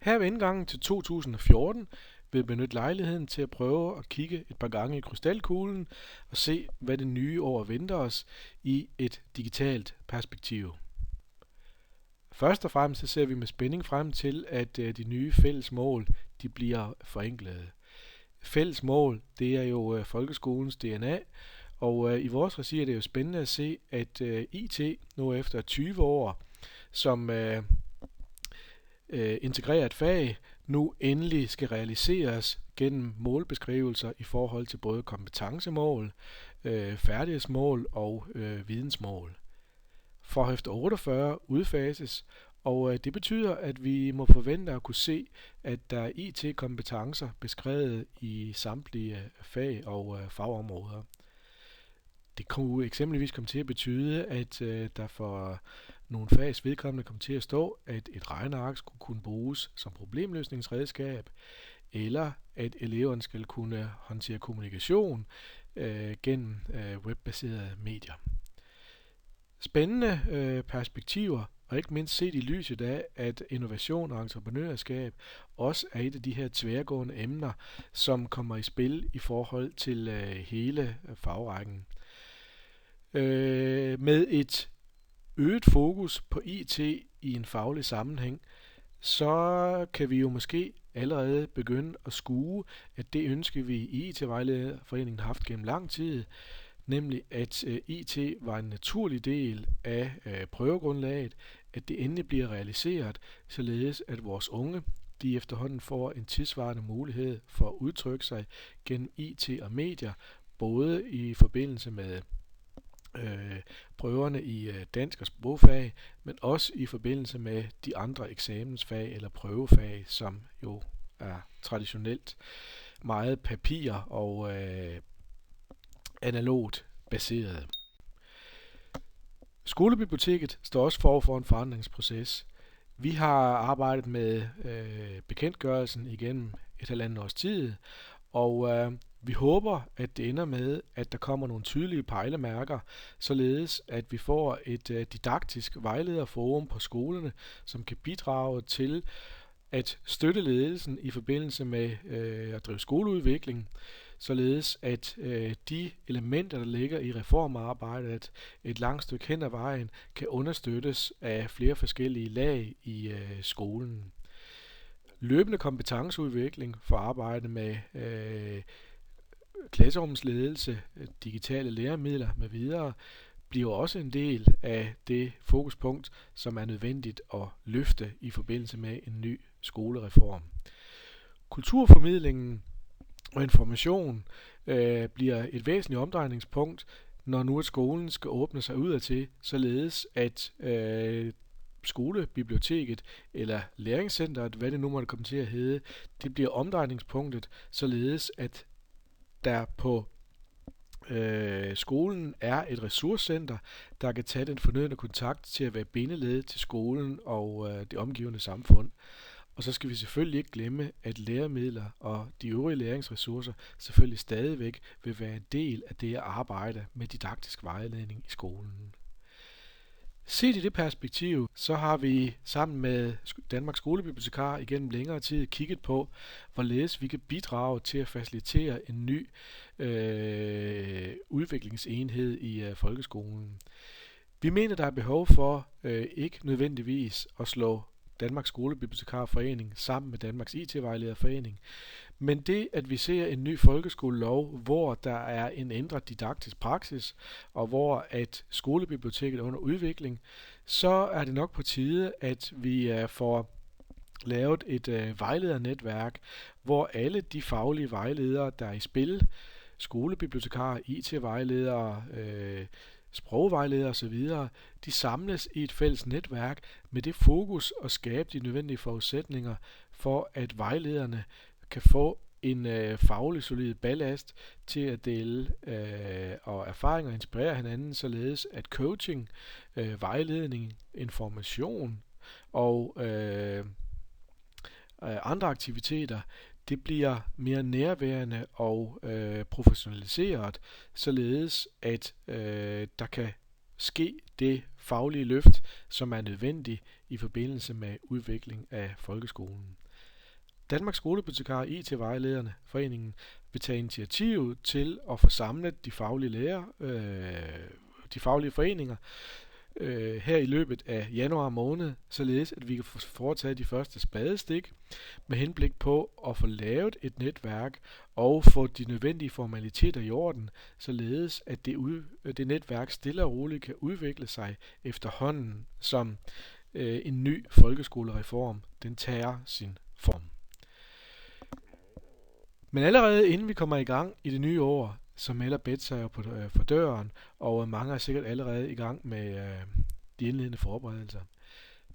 Her ved indgangen til 2014 vil jeg benytte lejligheden til at prøve at kigge et par gange i krystalkuglen og se, hvad det nye år venter os i et digitalt perspektiv. Først og fremmest så ser vi med spænding frem til, at de nye fælles mål de bliver forenklede. Fælles mål, det er jo folkeskolens DNA, og i vores regi er det jo spændende at se, at IT nu efter 20 år som integreret fag nu endelig skal realiseres gennem målbeskrivelser i forhold til både kompetencemål, færdighedsmål og vidensmål. Forhæfte 48 udfases, og det betyder, at vi må forvente at kunne se, at der er IT-kompetencer beskrevet i samtlige fag og fagområder. Det kunne eksempelvis komme til at betyde, at der for nogle fags vedkommende kommer til at stå, at et regneark skulle kunne bruges som problemløsningsredskab, eller at eleverne skal kunne håndtere kommunikation gennem webbaserede medier. Spændende perspektiver, og ikke mindst set i lyset af, at innovation og entreprenørskab også er et af de her tværgående emner, som kommer i spil i forhold til hele fagrækken. Med et øget fokus på IT i en faglig sammenhæng, så kan vi jo måske allerede begynde at skue, at det ønske vi i IT-vejlederforeningen har haft gennem lang tid, nemlig at IT var en naturlig del af prøvegrundlaget, at det endelig bliver realiseret, således at vores unge de efterhånden får en tidsvarende mulighed for at udtrykke sig gennem IT og medier, både i forbindelse med prøverne i dansk og sprogfag, men også i forbindelse med de andre eksamensfag eller prøvefag, som jo er traditionelt meget papir og analogt baseret. Skolebiblioteket står også for en forandringsproces. Vi har arbejdet med bekendtgørelsen igennem et halvandet års tid, og vi håber, at det ender med, at der kommer nogle tydelige pejlemærker, således at vi får et didaktisk vejlederforum på skolerne, som kan bidrage til at støtte ledelsen i forbindelse med at drive skoleudvikling, således at de elementer, der ligger i reformarbejdet, et langt stykke hen ad vejen, kan understøttes af flere forskellige lag i skolen. Løbende kompetenceudvikling for arbejde med klasserumsledelse, digitale læremidler med videre, bliver også en del af det fokuspunkt, som er nødvendigt at løfte i forbindelse med en ny skolereform. Kulturformidlingen og information bliver et væsentligt omdrejningspunkt, når nu at skolen skal åbne sig udadtil, således at skolebiblioteket eller læringscenteret, hvad det nu måtte komme til at hedde, det bliver omdrejningspunktet, således at der på skolen er et ressourcecenter, der kan tage den fornødne kontakt til at være bindeled til skolen og det omgivende samfund. Og så skal vi selvfølgelig ikke glemme, at læremidler og de øvrige læringsressourcer selvfølgelig stadigvæk vil være en del af det at arbejde med didaktisk vejledning i skolen. Set i det perspektiv, så har vi sammen med Danmarks Skolebibliotekar igennem længere tid kigget på, hvorledes vi kan bidrage til at facilitere en ny udviklingsenhed i folkeskolen. Vi mener, der er behov for ikke nødvendigvis at slå Danmarks Skolebibliotekarforening sammen med Danmarks IT-vejlederforening, men det, at vi ser en ny folkeskolelov, hvor der er en ændret didaktisk praksis, og hvor at skolebiblioteket er under udvikling, så er det nok på tide, at vi får lavet et vejledernetværk, hvor alle de faglige vejledere, der er i spil, skolebibliotekarer, IT-vejledere, sprogvejledere osv., de samles i et fælles netværk med det fokus at skabe de nødvendige forudsætninger for, at vejlederne kan få en faglig solid ballast til at dele og erfaringer og inspirere hinanden, således at coaching, vejledning, information og andre aktiviteter, det bliver mere nærværende og professionaliseret, således at der kan ske det faglige løft, som er nødvendigt i forbindelse med udvikling af folkeskolen. Danmarks Skolebibliotekarer IT-vejlederne foreningen vil tage initiativ til at få samlet de faglige lærere, de faglige foreninger, her i løbet af januar måned, således at vi kan foretage de første spadestik med henblik på at få lavet et netværk og få de nødvendige formaliteter i orden, således at det netværk stille og roligt kan udvikle sig efterhånden, som en ny folkeskolereform den tager sin form. Men allerede inden vi kommer i gang i det nye år, så melder BET sig jo for døren, og mange er sikkert allerede i gang med de indledende forberedelser.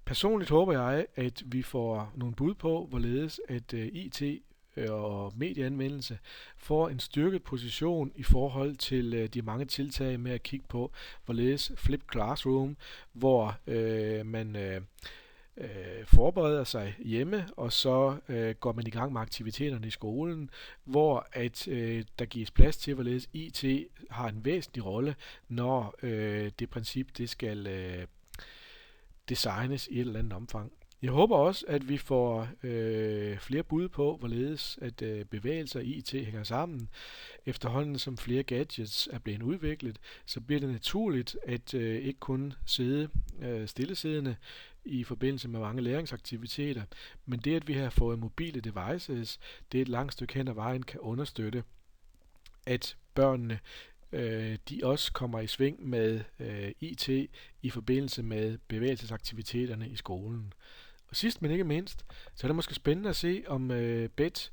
Personligt håber jeg, at vi får nogle bud på, hvorledes at IT og medieanvendelse får en styrket position i forhold til de mange tiltag med at kigge på, hvorledes Flip Classroom, hvor man forbereder sig hjemme, og så går man i gang med aktiviteterne i skolen, hvor at der gives plads til, hvorledes IT har en væsentlig rolle, når det princip det skal designes i et eller andet omfang. Jeg håber også, at vi får flere bud på, hvorledes at bevægelser i IT hænger sammen. Efterhånden som flere gadgets er blevet udviklet, så bliver det naturligt at ikke kun sidde stillesiddende i forbindelse med mange læringsaktiviteter, men det at vi har fået mobile devices, det er et langt stykke hen ad vejen kan understøtte, at børnene de også kommer i sving med IT i forbindelse med bevægelsesaktiviteterne i skolen. Og sidst men ikke mindst, så er det måske spændende at se, om BET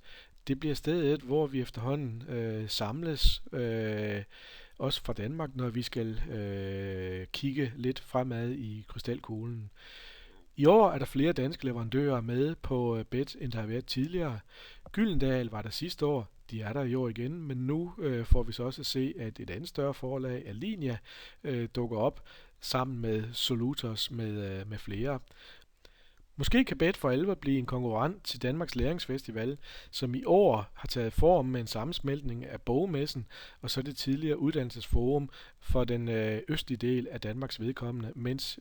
det bliver stedet, hvor vi efterhånden samles, også fra Danmark, når vi skal kigge lidt fremad i krystalkuglen. I år er der flere danske leverandører med på BET, end der har været tidligere. Gyldendal var der sidste år, de er der i år igen, men nu får vi så også at se, at et andet større forlag, Alinia, dukker op sammen med Solutos med flere. Måske kan BET for alvor blive en konkurrent til Danmarks Læringsfestival, som i år har taget form med en sammensmeltning af Bogmessen og så det tidligere uddannelsesforum for den østlige del af Danmarks vedkommende, mens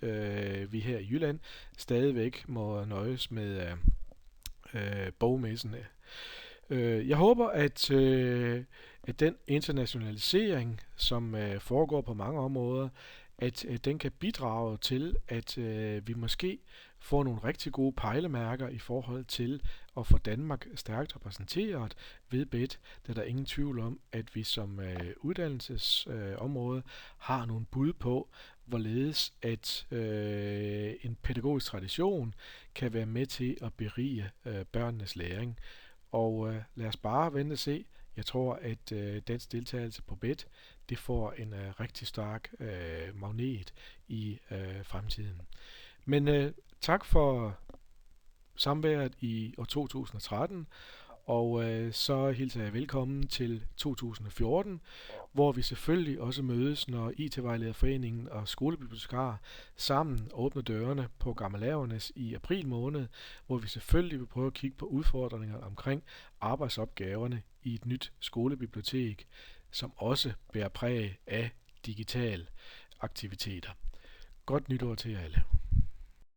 vi her i Jylland stadigvæk må nøjes med Bogmessen. Jeg håber, at den internationalisering, som foregår på mange områder, at den kan bidrage til, at vi måske får nogle rigtig gode pejlemærker i forhold til at få Danmark stærkt repræsenteret ved BET, da der er ingen tvivl om, at vi som uddannelsesområde har nogle bud på, hvorledes at en pædagogisk tradition kan være med til at berige børnenes læring. Og lad os bare vente og se. Jeg tror, at dansk deltagelse på BET, det får en rigtig stærk magnet i fremtiden. Men tak for samværet i år 2013, og så hilser jeg velkommen til 2014, hvor vi selvfølgelig også mødes, når IT-vejlederforeningen og skolebibliotekarer sammen åbner dørene på Gammelavernes i april måned, hvor vi selvfølgelig vil prøve at kigge på udfordringer omkring arbejdsopgaverne i et nyt skolebibliotek, som også bærer præg af digitale aktiviteter. Godt nytår til jer alle.